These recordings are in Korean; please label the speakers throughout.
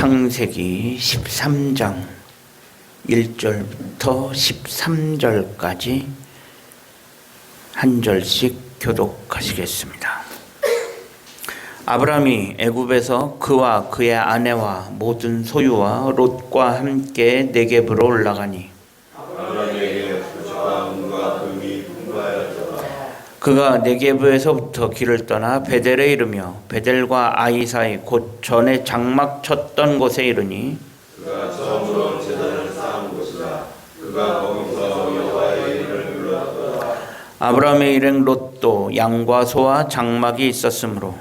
Speaker 1: 창세기 13장 1절부터 13절까지 한 절씩 교독하시겠습니다. 아브라함이 애굽에서 그와 그의 아내와 모든 소유와 롯과 함께 네겝으로 올라가니 그가 네겝에서부터 길을 떠나 베델에 이르며 베델과 아이 사이 곧 전에 장막 쳤던 곳에 이르니 그가 처음으로 제단을 쌓은 곳이라. 그가 거기서 여호와의 이름을 불렀더라. 아브라함의 일행 롯도 양과 소와 장막이 있었으므로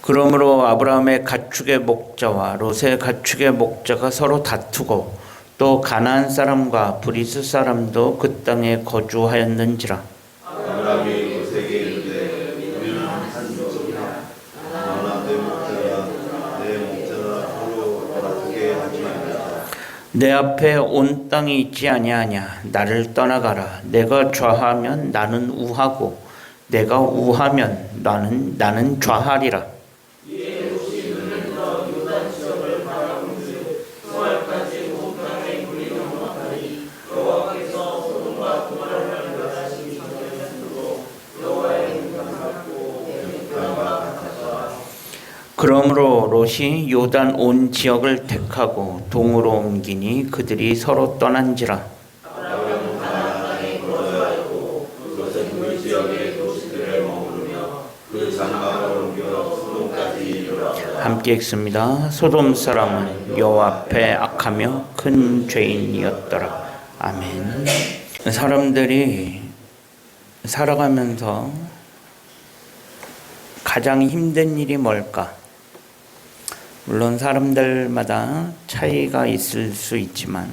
Speaker 1: 그러므로 아브라함의 가축의 목자와 롯의 가축의 목자가 서로 다투고 또 가나안 사람과 브리스 사람도 그 땅에 거주하였는지라. 아브라함이 롯에게 이르되 우리는 한 족이나 너나 내 목자나 내 목자나 서로 다투게 하지 말라. 내 앞에 온 땅이 있지 아니하냐. 나를 떠나가라. 내가 좌하면 나는 우하고 내가 우하면 나는 좌하리라. 그러므로 롯이 요단 온 지역을 택하고 동으로 옮기니 그들이 서로 떠난지라. 함께 읽습니다. 소돔 사람은 여호와 앞에 악하며 큰 죄인이었더라. 아멘. 사람들이 살아가면서 가장 힘든 일이 뭘까? 물론 사람들마다 차이가 있을 수 있지만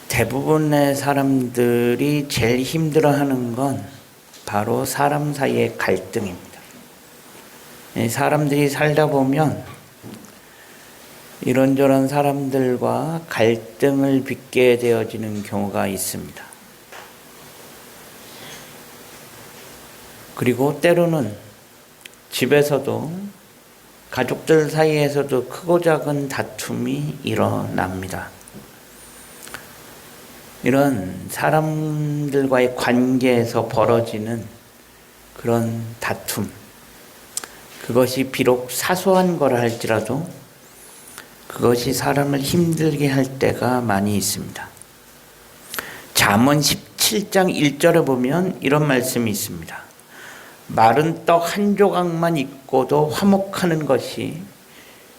Speaker 1: 대부분의 사람들이 제일 힘들어하는 건 바로 사람 사이의 갈등입니다. 사람들이 살다 보면 이런저런 사람들과 갈등을 빚게 되어지는 경우가 있습니다. 그리고 때로는 집에서도 가족들 사이에서도 크고 작은 다툼이 일어납니다. 이런 사람들과의 관계에서 벌어지는 그런 다툼, 그것이 비록 사소한 거라 할지라도 그것이 사람을 힘들게 할 때가 많이 있습니다. 잠언 17장 1절에 보면 이런 말씀이 있습니다. 마른 떡 한 조각만 있고도 화목하는 것이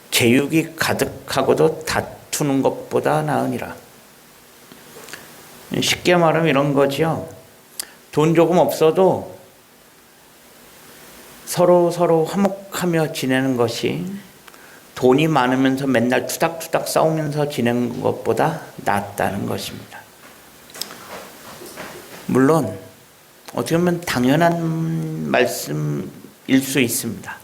Speaker 1: 제육이 가득하고도 다투는 것보다 나으니라. 쉽게 말하면 이런 거죠. 돈 조금 없어도 서로 화목하며 지내는 것이 돈이 많으면서 맨날 투닥투닥 싸우면서 지내는 것보다 낫다는 것입니다. 물론 어떻게 보면 당연한 말씀일 수 있습니다.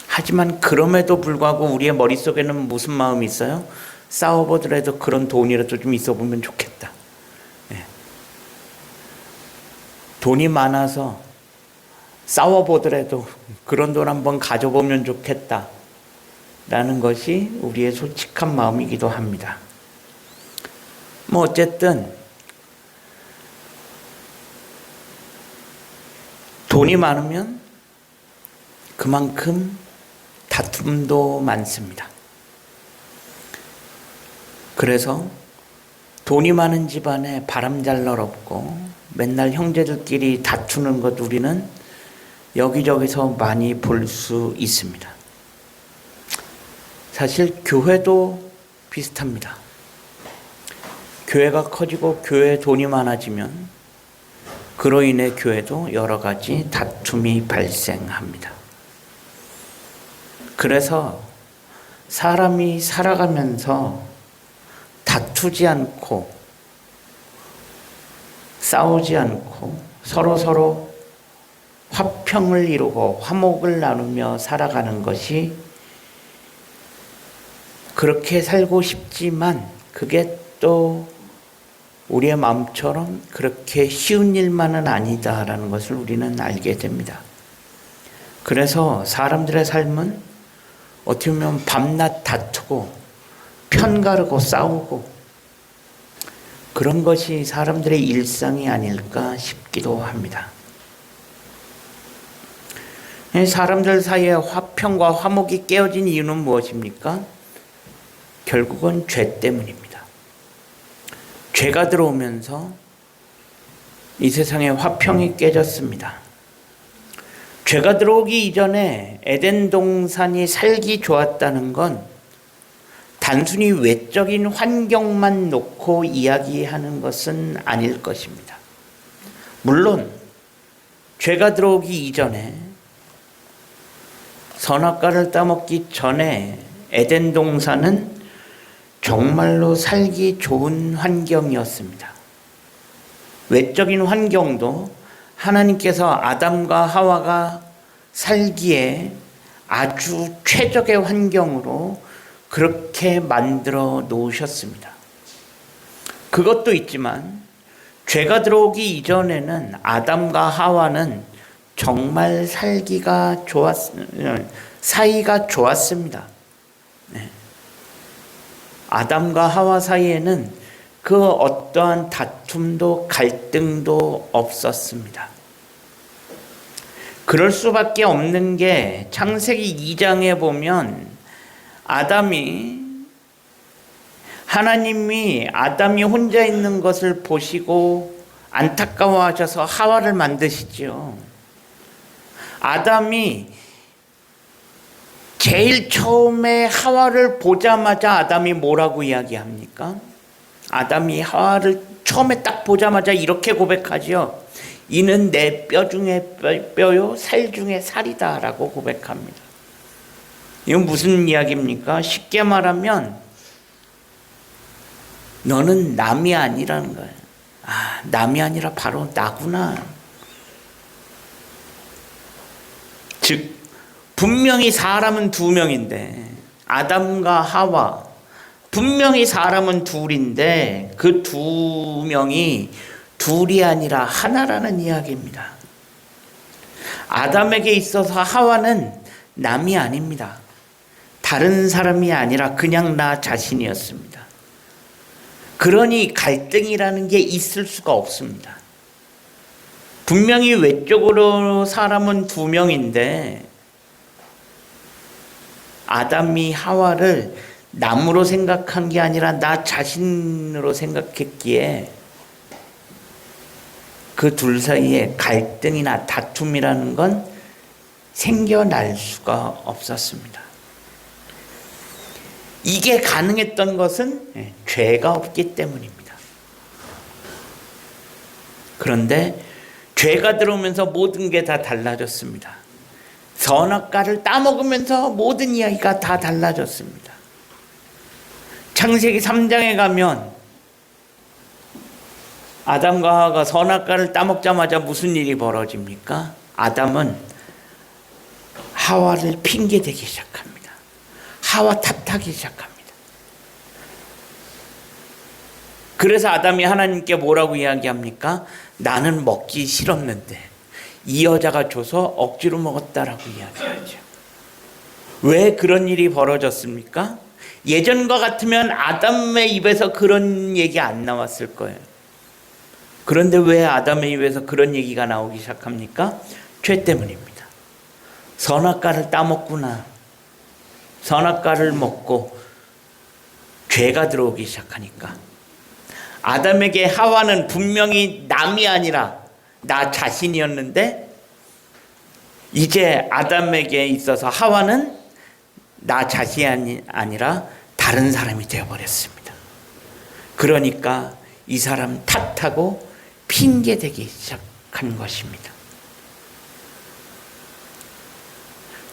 Speaker 1: 하지만 그럼에도 불구하고 우리의 머릿속에는 무슨 마음이 있어요? 싸워보더라도 그런 돈이라도 좀 있어 보면 좋겠다. 네. 돈이 많아서 싸워보더라도 그런 돈 한번 가져보면 좋겠다. 라는 것이 우리의 솔직한 마음이기도 합니다. 어쨌든 돈이 많으면 그만큼 다툼도 많습니다. 그래서 돈이 많은 집안에 바람 잘 날 없고 맨날 형제들끼리 다투는 것 우리는 여기저기서 많이 볼 수 있습니다. 사실 교회도 비슷합니다. 교회가 커지고 교회에 돈이 많아지면 그로 인해 교회도 여러 가지 다툼이 발생합니다. 그래서 사람이 살아가면서 다투지 않고 싸우지 않고 서로 화평을 이루고 화목을 나누며 살아가는 것이 그렇게 살고 싶지만 그게 것도 우리의 마음처럼 그렇게 쉬운 일만은 아니다라는 것을 우리는 알게 됩니다. 그래서 사람들의 삶은 어떻게 보면 밤낮 다투고 편가르고 싸우고 그런 것이 사람들의 일상이 아닐까 싶기도 합니다. 사람들 사이에 화평과 화목이 깨어진 이유는 무엇입니까? 결국은 죄 때문입니다. 죄가 들어오면서 이 세상에 화평이 깨졌습니다. 죄가 들어오기 이전에 에덴 동산이 살기 좋았다는 건 단순히 외적인 환경만 놓고 이야기하는 것은 아닐 것입니다. 물론 죄가 들어오기 이전에 선악과를 따먹기 전에 에덴 동산은 정말로 살기 좋은 환경이었습니다. 외적인 환경도 하나님께서 아담과 하와가 살기에 아주 최적의 환경으로 그렇게 만들어 놓으셨습니다. 그것도 있지만 죄가 들어오기 이전에는 아담과 하와는 정말 사이가 좋았습니다. 아담과 하와 사이에는 그 어떠한 다툼도 갈등도 없었습니다. 그럴 수밖에 없는 게 창세기 2장에 보면 하나님이 아담이 혼자 있는 것을 보시고 안타까워하셔서 하와를 만드시죠. 아담이 제일 처음에 하와를 보자마자 아담이 뭐라고 이야기합니까? 아담이 하와를 처음에 딱 보자마자 이렇게 고백하죠. 이는 내 뼈 중에 뼈요 살 중에 살이다 라고 고백합니다. 이건 무슨 이야기입니까? 쉽게 말하면 너는 남이 아니라는 거예요. 남이 아니라 바로 나구나. 즉 분명히 사람은 두 명인데 아담과 하와 분명히 사람은 둘인데 그 두 명이 둘이 아니라 하나라는 이야기입니다. 아담에게 있어서 하와는 남이 아닙니다. 다른 사람이 아니라 그냥 나 자신이었습니다. 그러니 갈등이라는 게 있을 수가 없습니다. 분명히 외적으로 사람은 두 명인데 아담이 하와를 남으로 생각한 게 아니라 나 자신으로 생각했기에 그 둘 사이에 갈등이나 다툼이라는 건 생겨날 수가 없었습니다. 이게 가능했던 것은 죄가 없기 때문입니다. 그런데 죄가 들어오면서 모든 게 다 달라졌습니다. 선악과를 따먹으면서 모든 이야기가 다 달라졌습니다. 창세기 3장에 가면 아담과 하와가 선악과를 따먹자마자 무슨 일이 벌어집니까? 아담은 하와를 핑계대기 시작합니다. 하와 탓하기 시작합니다. 그래서 아담이 하나님께 뭐라고 이야기합니까? 나는 먹기 싫었는데 이 여자가 줘서 억지로 먹었다라고 이야기하죠. 왜 그런 일이 벌어졌습니까? 예전과 같으면 아담의 입에서 그런 얘기 안 나왔을 거예요. 그런데 왜 아담의 입에서 그런 얘기가 나오기 시작합니까? 죄 때문입니다. 선악과를 따먹구나. 선악과를 먹고 죄가 들어오기 시작하니까 아담에게 하와는 분명히 남이 아니라 나 자신이었는데 이제 아담에게 있어서 하와는 나 자신이 아니라 다른 사람이 되어버렸습니다. 그러니까 이 사람 탓하고 핑계대기 시작한 것입니다.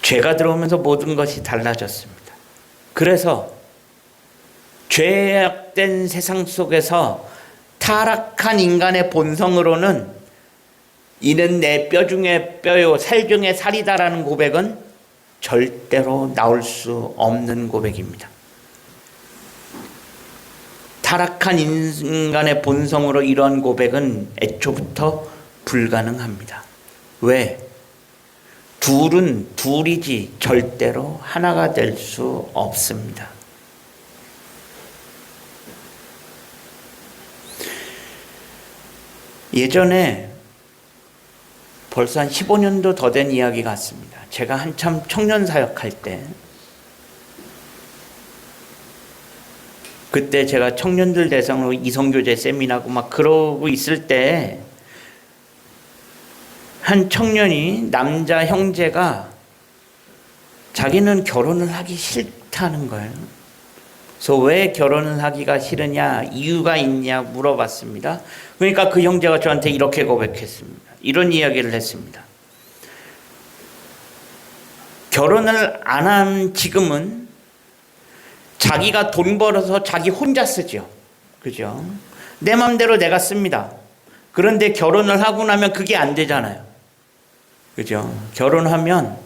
Speaker 1: 죄가 들어오면서 모든 것이 달라졌습니다. 그래서 죄악된 세상 속에서 타락한 인간의 본성으로는 이는 내 뼈 중에 뼈요 살 중에 살이다라는 고백은 절대로 나올 수 없는 고백입니다. 타락한 인간의 본성으로 이러한 고백은 애초부터 불가능합니다. 왜? 둘은 둘이지 절대로 하나가 될 수 없습니다. 예전에 벌써 한 15년도 더 된 이야기 같습니다. 제가 한참 청년 사역할 때, 그때 제가 청년들 대상으로 이성교제 세미나고 막 그러고 있을 때, 한 청년이, 남자 형제가 자기는 결혼을 하기 싫다는 거예요. 그래서 왜 결혼을 하기가 싫으냐, 이유가 있냐 물어봤습니다. 그러니까 그 형제가 저한테 이렇게 고백했습니다. 이런 이야기를 했습니다. 결혼을 안 한 지금은 자기가 돈 벌어서 자기 혼자 쓰죠. 그죠? 내 맘대로 내가 씁니다. 그런데 결혼을 하고 나면 그게 안 되잖아요. 그죠? 결혼하면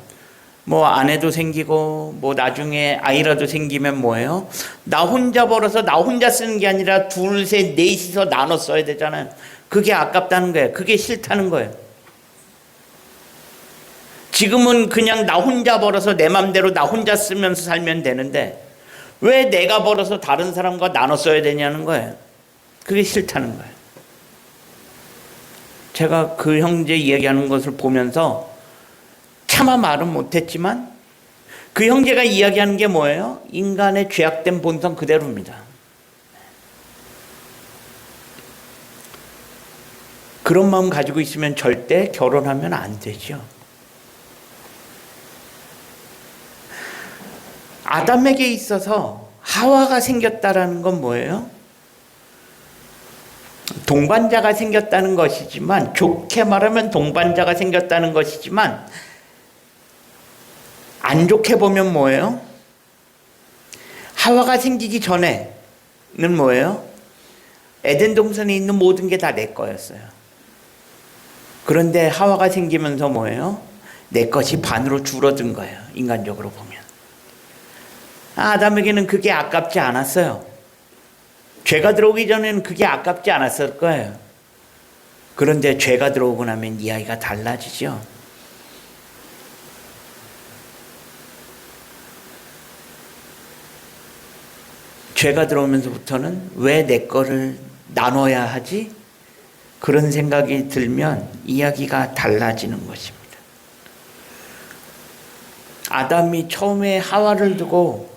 Speaker 1: 뭐 아내도 생기고 뭐 나중에 아이라도 생기면 뭐예요? 나 혼자 벌어서 나 혼자 쓰는 게 아니라 둘, 셋, 넷이서 나눠 써야 되잖아요. 그게 아깝다는 거예요. 그게 싫다는 거예요. 지금은 그냥 나 혼자 벌어서 내 맘대로 나 혼자 쓰면서 살면 되는데 왜 내가 벌어서 다른 사람과 나눠 써야 되냐는 거예요. 그게 싫다는 거예요. 제가 그 형제 이야기하는 것을 보면서 차마 말은 못했지만 그 형제가 이야기하는 게 뭐예요? 인간의 죄악된 본성 그대로입니다. 그런 마음 가지고 있으면 절대 결혼하면 안 되죠. 아담에게 있어서 하와가 생겼다라는 건 뭐예요? 동반자가 생겼다는 것이지만, 좋게 말하면 동반자가 생겼다는 것이지만, 안 좋게 보면 뭐예요? 하와가 생기기 전에는 뭐예요? 에덴 동산에 있는 모든 게 다 내 거였어요. 그런데 하와가 생기면서 뭐예요? 내 것이 반으로 줄어든 거예요. 인간적으로 보면. 아담에게는 그게 아깝지 않았어요. 죄가 들어오기 전에는 그게 아깝지 않았을 거예요. 그런데 죄가 들어오고 나면 이야기가 달라지죠. 죄가 들어오면서부터는 왜 내 거를 나눠야 하지? 그런 생각이 들면 이야기가 달라지는 것입니다. 아담이 처음에 하와를 두고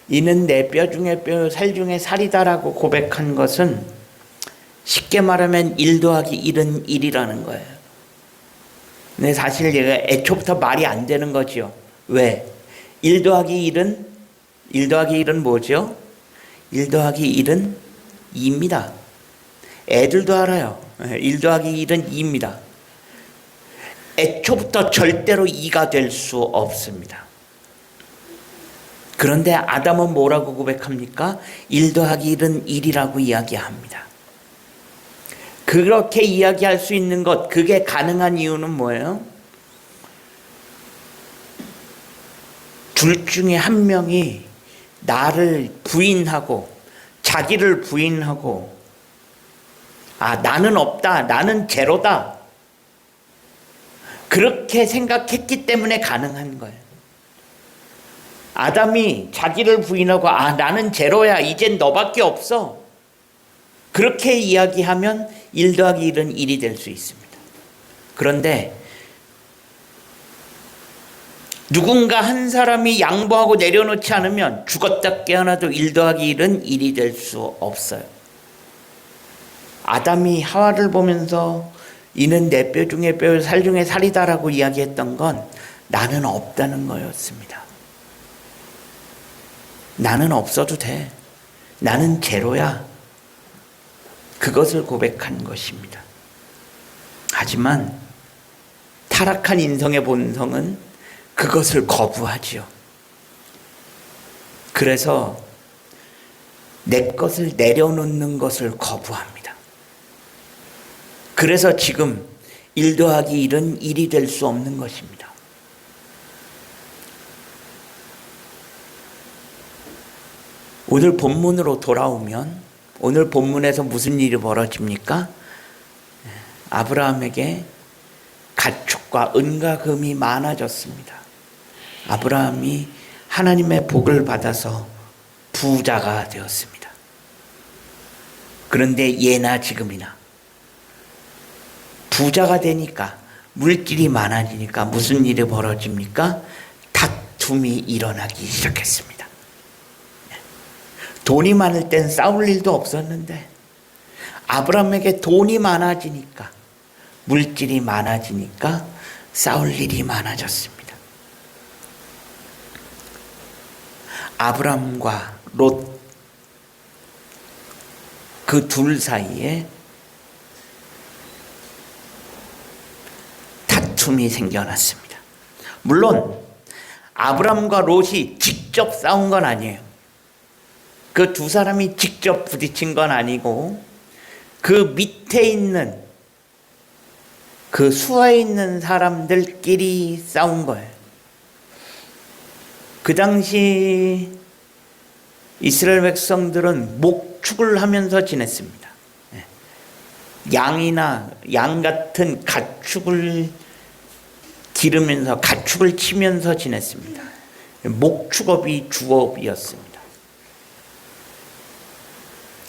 Speaker 1: 이는 내 뼈 중에 뼈, 살 중에 살이다라고 고백한 것은 쉽게 말하면 1 더하기 1은 1이라는 거예요. 근데 사실 얘가 애초부터 말이 안 되는 거죠. 왜? 1 더하기 1은 뭐죠? 1 더하기 1은 2입니다. 애들도 알아요. 1 더하기 1은 2입니다. 애초부터 절대로 2가 될 수 없습니다. 그런데 아담은 뭐라고 고백합니까? 1 더하기 1은 1이라고 이야기합니다. 그렇게 이야기할 수 있는 것, 그게 가능한 이유는 뭐예요? 둘 중에 한 명이 나를 부인하고 자기를 부인하고 나는 없다, 나는 제로다, 그렇게 생각했기 때문에 가능한 거예요. 아담이 자기를 부인하고 나는 제로야, 이젠 너밖에 없어, 그렇게 이야기하면 1 더하기 1은 1이 될 수 있습니다. 그런데 누군가 한 사람이 양보하고 내려놓지 않으면 죽었다 깨어나도 1 더하기 1은 1이 될 수 없어요. 아담이 하와를 보면서 이는 내 뼈 중에 뼈, 살 중에 살이다라고 이야기했던 건 나는 없다는 거였습니다. 나는 없어도 돼. 나는 제로야. 그것을 고백한 것입니다. 하지만 타락한 인성의 본성은 그것을 거부하지요. 그래서 내 것을 내려놓는 것을 거부합니다. 그래서 지금 1 더하기 1은 1이 될 수 없는 것입니다. 오늘 본문으로 돌아오면 오늘 본문에서 무슨 일이 벌어집니까? 아브라함에게 가축과 은과 금이 많아졌습니다. 아브라함이 하나님의 복을 받아서 부자가 되었습니다. 그런데 예나 지금이나 부자가 되니까, 물질이 많아지니까 무슨 일이 벌어집니까? 다툼이 일어나기 시작했습니다. 돈이 많을 땐 싸울 일도 없었는데 아브라함에게 돈이 많아지니까, 물질이 많아지니까 싸울 일이 많아졌습니다. 아브라함과 롯, 그 둘 사이에 다툼이 생겨났습니다. 물론 아브라함과 롯이 직접 싸운 건 아니에요. 그 두 사람이 직접 부딪힌 건 아니고 그 밑에 있는, 그 수하에 있는 사람들끼리 싸운 거예요. 그 당시 이스라엘 백성들은 목축을 하면서 지냈습니다. 양이나 양 같은 가축을 기르면서, 가축을 치면서 지냈습니다. 목축업이 주업이었습니다.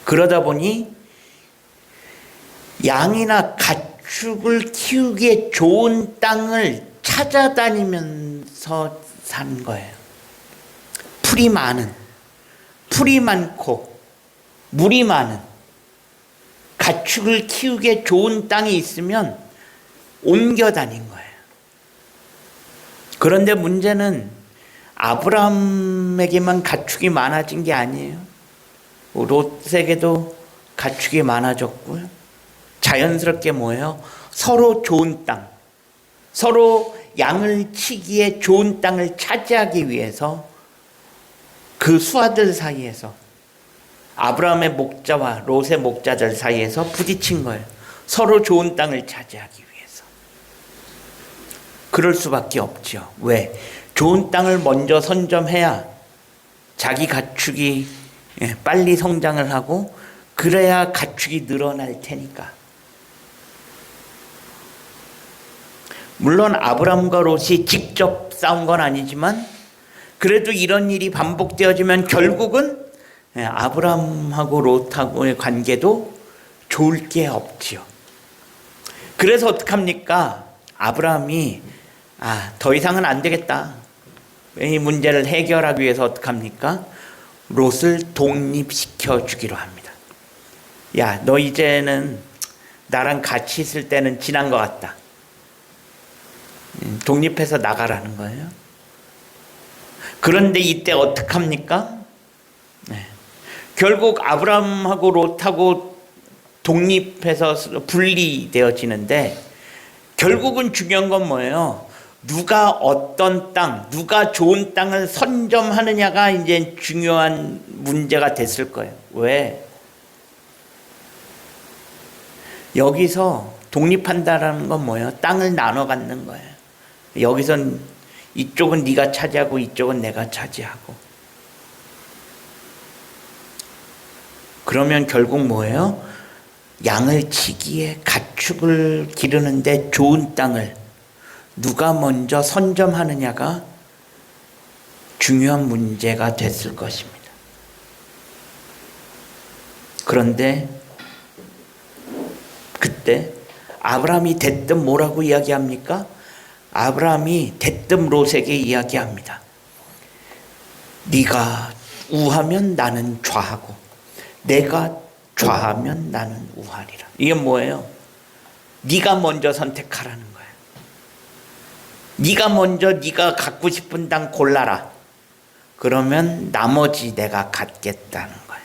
Speaker 1: 그러다 보니 양이나 가축을 키우기에 좋은 땅을 찾아다니면서 산 거예요. 풀이 많고 물이 많은, 가축을 키우기에 좋은 땅이 있으면 옮겨 다닌 거예요. 그런데 문제는 아브라함에게만 가축이 많아진 게 아니에요. 롯에게도 가축이 많아졌고요. 자연스럽게 뭐예요? 서로 좋은 땅, 서로 양을 치기에 좋은 땅을 차지하기 위해서 그 수하들 사이에서, 아브라함의 목자와 롯의 목자들 사이에서 부딪힌 거예요. 서로 좋은 땅을 차지하기 위해서. 그럴 수밖에 없죠. 왜? 좋은 땅을 먼저 선점해야 자기 가축이 빨리 성장을 하고, 그래야 가축이 늘어날 테니까. 물론 아브라함과 롯이 직접 싸운 건 아니지만 그래도 이런 일이 반복되어지면 결국은 아브라함하고 롯하고의 관계도 좋을 게 없지요. 그래서 어떡합니까? 아브라함이 더 이상은 안 되겠다. 이 문제를 해결하기 위해서 어떡합니까? 롯을 독립시켜 주기로 합니다. 야, 너 이제는 나랑 같이 있을 때는 지난 것 같다. 독립해서 나가라는 거예요. 그런데 이때 어떡합니까? 결국 아브라함하고 롯하고 독립해서 분리되어지는데, 결국은 중요한 건 뭐예요? 누가 어떤 땅, 누가 좋은 땅을 선점하느냐가 이제 중요한 문제가 됐을 거예요. 왜? 여기서 독립한다라는 건 뭐예요? 땅을 나눠 갖는 거예요. 여기선 이쪽은 네가 차지하고 이쪽은 내가 차지하고. 그러면 결국 뭐예요? 양을 치기에, 가축을 기르는데 좋은 땅을 누가 먼저 선점하느냐가 중요한 문제가 됐을 것입니다. 그런데 그때 아브라함이 대뜸 뭐라고 이야기합니까? 아브라함이 대뜸 롯에게 이야기합니다. 네가 우하면 나는 좌하고 내가 좌하면 나는 우하리라. 이게 뭐예요? 네가 먼저 선택하라는 거예요. 네가 먼저 네가 갖고 싶은 땅 골라라. 그러면 나머지 내가 갖겠다는 거예요.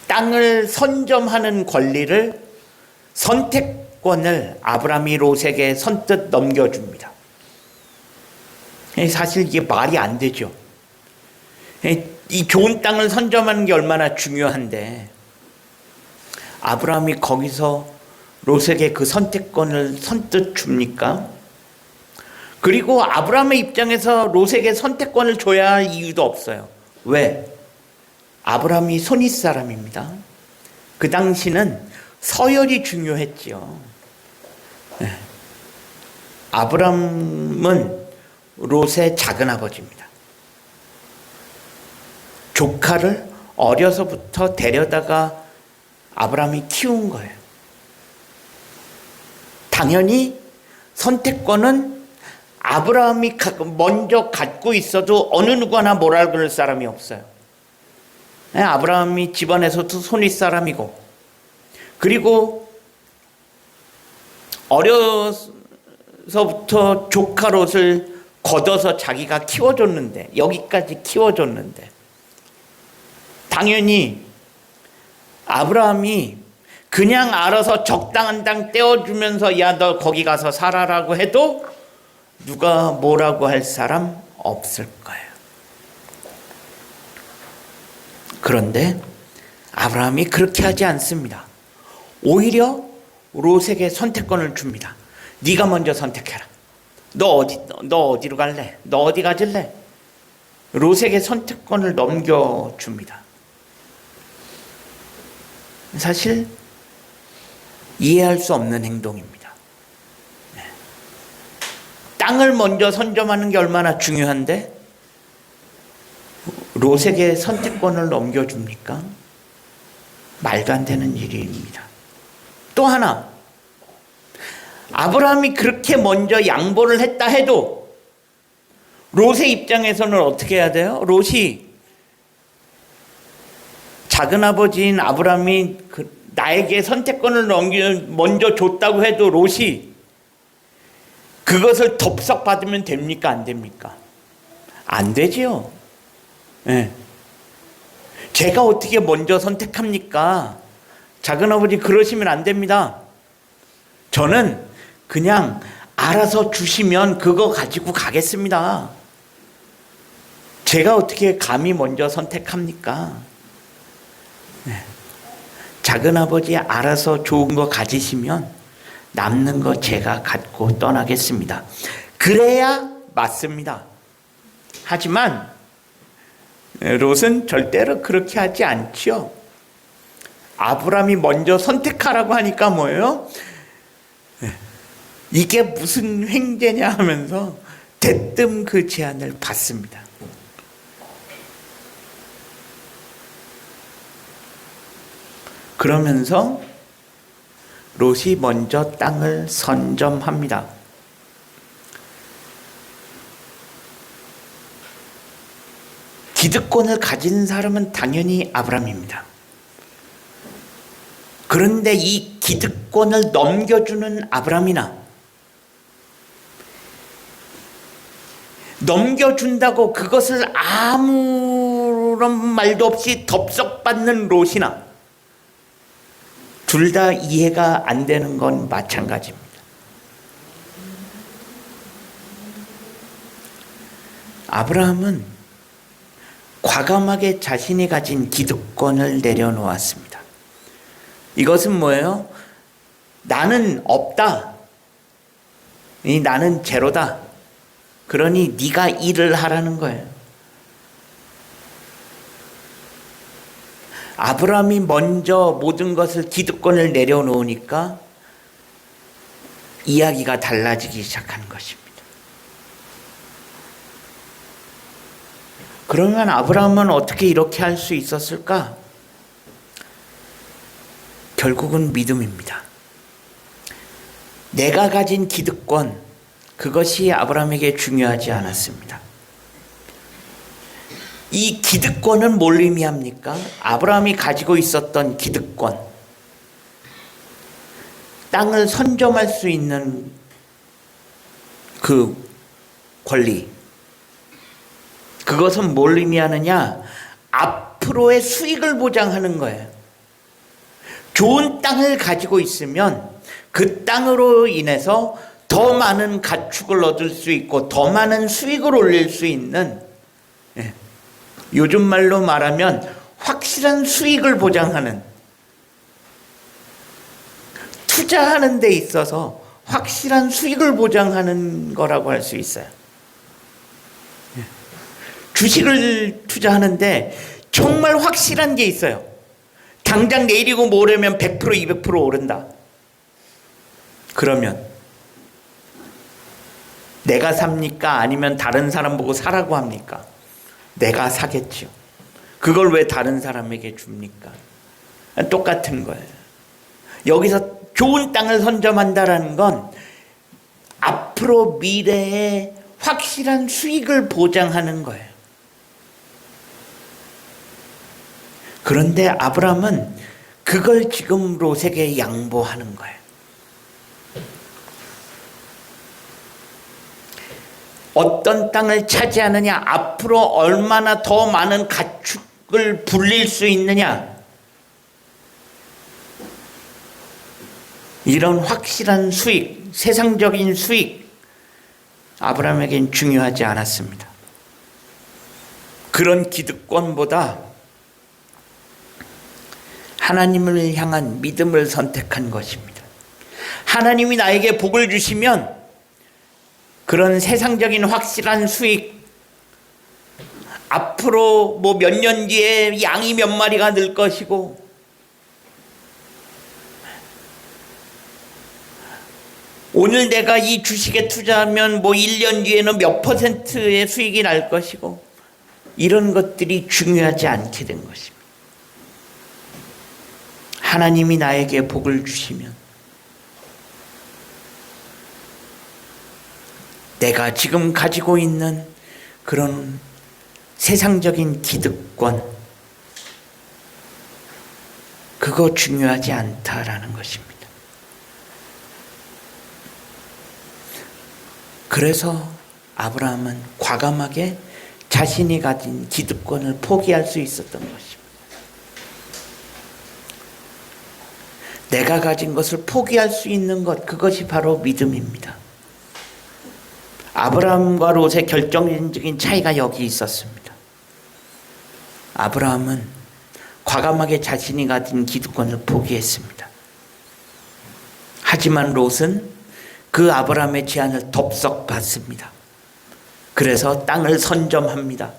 Speaker 1: 땅을 선점하는 권리를, 선택권을 아브라함이 롯에게 선뜻 넘겨줍니다. 사실 이게 말이 안 되죠. 이 좋은 땅을 선점하는 게 얼마나 중요한데 아브라함이 거기서 롯에게 그 선택권을 선뜻 줍니까? 그리고 아브라함의 입장에서 롯에게 선택권을 줘야 할 이유도 없어요. 왜? 아브라함이 손윗 사람입니다. 그 당시는 서열이 중요했지요. 아브라함은 롯의 작은 아버지입니다. 조카를 어려서부터 데려다가 아브라함이 키운 거예요. 당연히 선택권은 아브라함이 먼저 갖고 있어도 어느 누구나 뭐라 그럴 사람이 없어요. 아브라함이 집안에서도 손윗 사람이고, 그리고 어려서부터 조카 롯을 걷어서 자기가 키워줬는데, 여기까지 키워줬는데, 당연히 아브라함이 그냥 알아서 적당한 땅 떼어주면서 야, 너 거기 가서 살아라고 해도 누가 뭐라고 할 사람 없을 거예요. 그런데 아브라함이 그렇게 하지 않습니다. 오히려 롯에게 선택권을 줍니다. 네가 먼저 선택해라. 너 어디로 갈래? 너 어디 가질래? 롯에게 선택권을 넘겨줍니다. 사실 이해할 수 없는 행동입니다. 땅을 먼저 선점하는 게 얼마나 중요한데 롯에게 선택권을 넘겨줍니까? 말도 안 되는 일입니다. 또 하나, 아브라함이 그렇게 먼저 양보를 했다 해도 롯의 입장에서는 어떻게 해야 돼요? 롯이 작은아버지인 아브라함이 나에게 선택권을 먼저 줬다고 해도 롯이 그것을 덥석 받으면 됩니까? 안 됩니까? 안 되지요. 네. 제가 어떻게 먼저 선택합니까? 작은아버지 그러시면 안 됩니다. 저는 그냥 알아서 주시면 그거 가지고 가겠습니다. 제가 어떻게 감히 먼저 선택합니까? 네. 작은아버지 알아서 좋은 거 가지시면 남는 거 제가 갖고 떠나겠습니다. 그래야 맞습니다. 하지만 롯은 절대로 그렇게 하지 않지요. 아브라함이 먼저 선택하라고 하니까 뭐예요? 이게 무슨 횡재냐 하면서 대뜸 그 제안을 받습니다. 그러면서 롯이 먼저 땅을 선점합니다. 기득권을 가진 사람은 당연히 아브라함입니다. 그런데 이 기득권을 넘겨주는 아브라함이나 넘겨준다고 그것을 아무런 말도 없이 덥석받는 롯이나 둘 다 이해가 안 되는 건 마찬가지입니다. 아브라함은 과감하게 자신이 가진 기득권을 내려놓았습니다. 이것은 뭐예요? 나는 없다. 나는 제로다. 그러니 네가 일을 하라는 거예요. 아브라함이 먼저 모든 것을 기득권을 내려놓으니까 이야기가 달라지기 시작하는 것입니다. 그러면 아브라함은 어떻게 이렇게 할 수 있었을까? 결국은 믿음입니다. 내가 가진 기득권, 그것이 아브라함에게 중요하지 않았습니다. 이 기득권은 뭘 의미합니까? 아브라함이 가지고 있었던 기득권, 땅을 선점할 수 있는 그 권리, 그것은 뭘 의미하느냐? 앞으로의 수익을 보장하는 거예요. 좋은 땅을 가지고 있으면 그 땅으로 인해서 더 많은 가축을 얻을 수 있고 더 많은 수익을 올릴 수 있는, 요즘 말로 말하면 확실한 수익을 보장하는, 투자하는 데 있어서 확실한 수익을 보장하는 거라고 할 수 있어요. 주식을 투자하는데 정말 확실한 게 있어요. 당장 내일이고 모레면 100% 200% 오른다. 그러면 내가 삽니까? 아니면 다른 사람 보고 사라고 합니까? 내가 사겠지요. 그걸 왜 다른 사람에게 줍니까? 똑같은 거예요. 여기서 좋은 땅을 선점한다라는 건 앞으로 미래에 확실한 수익을 보장하는 거예요. 그런데 아브라함은 그걸 지금 롯에게 양보하는 거예요. 어떤 땅을 차지하느냐, 앞으로 얼마나 더 많은 가축을 불릴 수 있느냐, 이런 확실한 수익, 세상적인 수익, 아브라함에겐 중요하지 않았습니다. 그런 기득권보다 하나님을 향한 믿음을 선택한 것입니다. 하나님이 나에게 복을 주시면 그런 세상적인 확실한 수익, 앞으로 뭐 몇 년 뒤에 양이 몇 마리가 늘 것이고, 오늘 내가 이 주식에 투자하면 뭐 1년 뒤에는 몇 %의 수익이 날 것이고, 이런 것들이 중요하지 않게 된 것입니다. 하나님이 나에게 복을 주시면 내가 지금 가지고 있는 그런 세상적인 기득권, 그거 중요하지 않다라는 것입니다. 그래서 아브라함은 과감하게 자신이 가진 기득권을 포기할 수 있었던 것입니다. 내가 가진 것을 포기할 수 있는 것, 그것이 바로 믿음입니다. 아브라함과 롯의 결정적인 차이가 여기 있었습니다. 아브라함은 과감하게 자신이 가진 기득권을 포기했습니다. 하지만 롯은 그 아브라함의 제안을 덥석 받습니다. 그래서 땅을 선점합니다.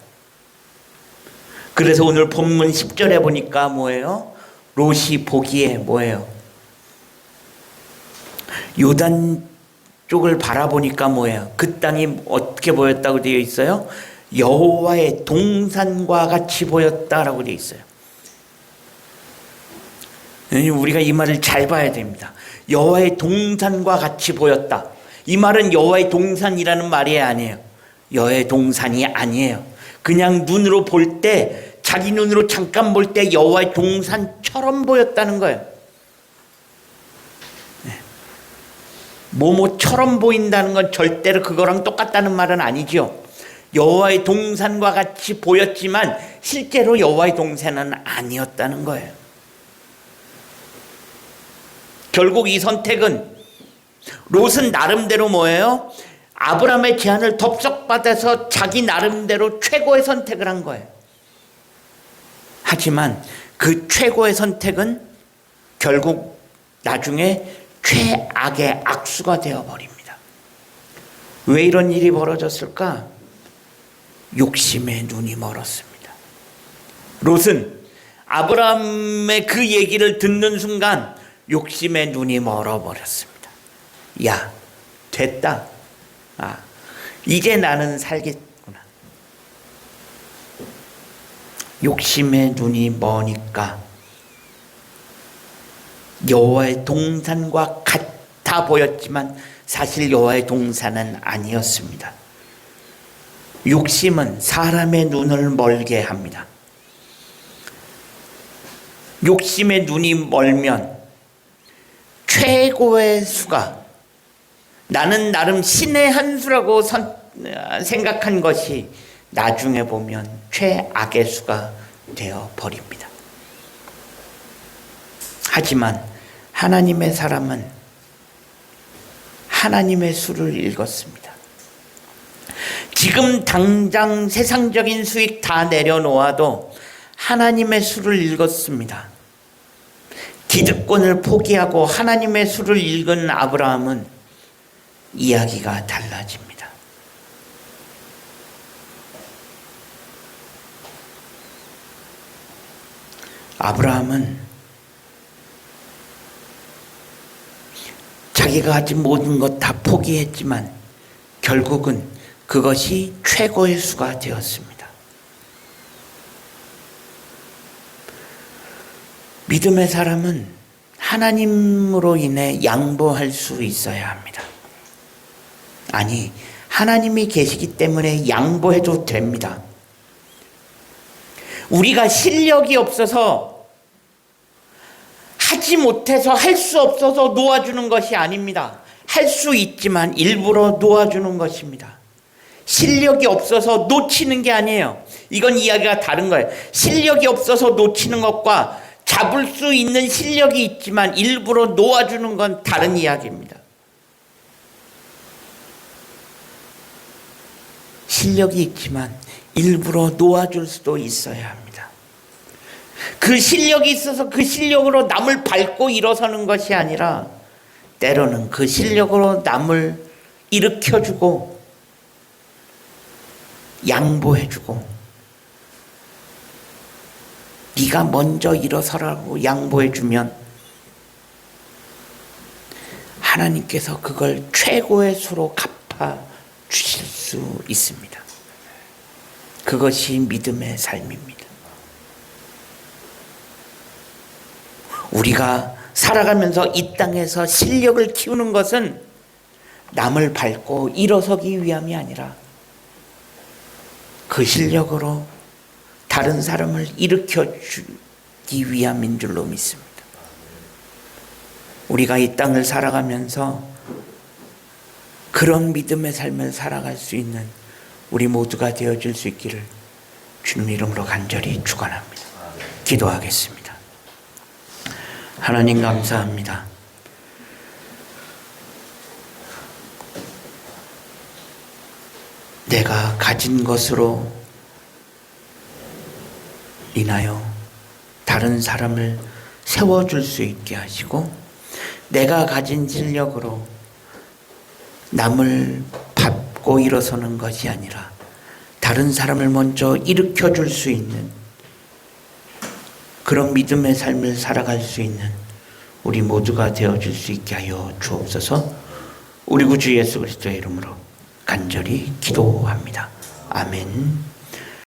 Speaker 1: 그래서 오늘 본문 10절에 보니까 뭐예요? 롯이 보기에 뭐예요? 요단 쪽을 바라보니까 뭐예요? 그 땅이 어떻게 보였다고 되어 있어요? 여호와의 동산과 같이 보였다라고 되어 있어요. 우리가 이 말을 잘 봐야 됩니다. 여호와의 동산과 같이 보였다. 이 말은 여호와의 동산이라는 말이 아니에요. 여호와의 동산이 아니에요. 그냥 눈으로 볼 때, 자기 눈으로 잠깐 볼 때 여호와의 동산처럼 보였다는 거예요. 뭐뭐처럼 보인다는 건 절대로 그거랑 똑같다는 말은 아니죠. 여호와의 동산과 같이 보였지만 실제로 여호와의 동산은 아니었다는 거예요. 결국 이 선택은, 롯은 나름대로 뭐예요? 아브라함의 제안을 덥석 받아서 자기 나름대로 최고의 선택을 한 거예요. 하지만 그 최고의 선택은 결국 나중에 최악의 악수가 되어버립니다. 왜 이런 일이 벌어졌을까? 욕심에 눈이 멀었습니다. 롯은 아브라함의 그 얘기를 듣는 순간 욕심에 눈이 멀어버렸습니다. 야, 됐다. 이제 나는 살겠구나. 욕심에 눈이 머니까 여호와의 동산과 같아 보였지만 사실 여호와의 동산은 아니었습니다. 욕심은 사람의 눈을 멀게 합니다. 욕심의 눈이 멀면 최고의 수가, 나는 나름 신의 한 수라고 생각한 것이 나중에 보면 최악의 수가 되어버립니다. 하지만 하나님의 사람은 하나님의 수를 읽었습니다. 지금 당장 세상적인 수익 다 내려놓아도 하나님의 수를 읽었습니다. 기득권을 포기하고 하나님의 수를 읽은 아브라함은 이야기가 달라집니다. 아브라함은 자기가 가진 모든 것 다 포기했지만 결국은 그것이 최고의 수가 되었습니다. 믿음의 사람은 하나님으로 인해 양보할 수 있어야 합니다. 아니, 하나님이 계시기 때문에 양보해도 됩니다. 우리가 실력이 없어서 하지 못해서 할 수 없어서 놓아주는 것이 아닙니다. 할 수 있지만 일부러 놓아주는 것입니다. 실력이 없어서 놓치는 게 아니에요. 이건 이야기가 다른 거예요. 실력이 없어서 놓치는 것과 잡을 수 있는 실력이 있지만 일부러 놓아주는 건 다른 이야기입니다. 실력이 있지만 일부러 놓아줄 수도 있어야 합니다. 그 실력이 있어서 그 실력으로 남을 밟고 일어서는 것이 아니라 때로는 그 실력으로 남을 일으켜주고 양보해주고 네가 먼저 일어서라고 양보해주면 하나님께서 그걸 최고의 수로 갚아주실 수 있습니다. 그것이 믿음의 삶입니다. 우리가 살아가면서 이 땅에서 실력을 키우는 것은 남을 밟고 일어서기 위함이 아니라 그 실력으로 다른 사람을 일으켜주기 위함인 줄로 믿습니다. 우리가 이 땅을 살아가면서 그런 믿음의 삶을 살아갈 수 있는 우리 모두가 되어줄 수 있기를 주님 이름으로 간절히 축원합니다. 기도하겠습니다. 하나님 감사합니다. 내가 가진 것으로 인하여 다른 사람을 세워줄 수 있게 하시고 내가 가진 실력으로 남을 밟고 일어서는 것이 아니라 다른 사람을 먼저 일으켜줄 수 있는 그런 믿음의 삶을 살아갈 수 있는 우리 모두가 되어줄 수 있게 하여 주옵소서. 우리 구주 예수 그리스도의 이름으로 간절히 기도합니다. 아멘.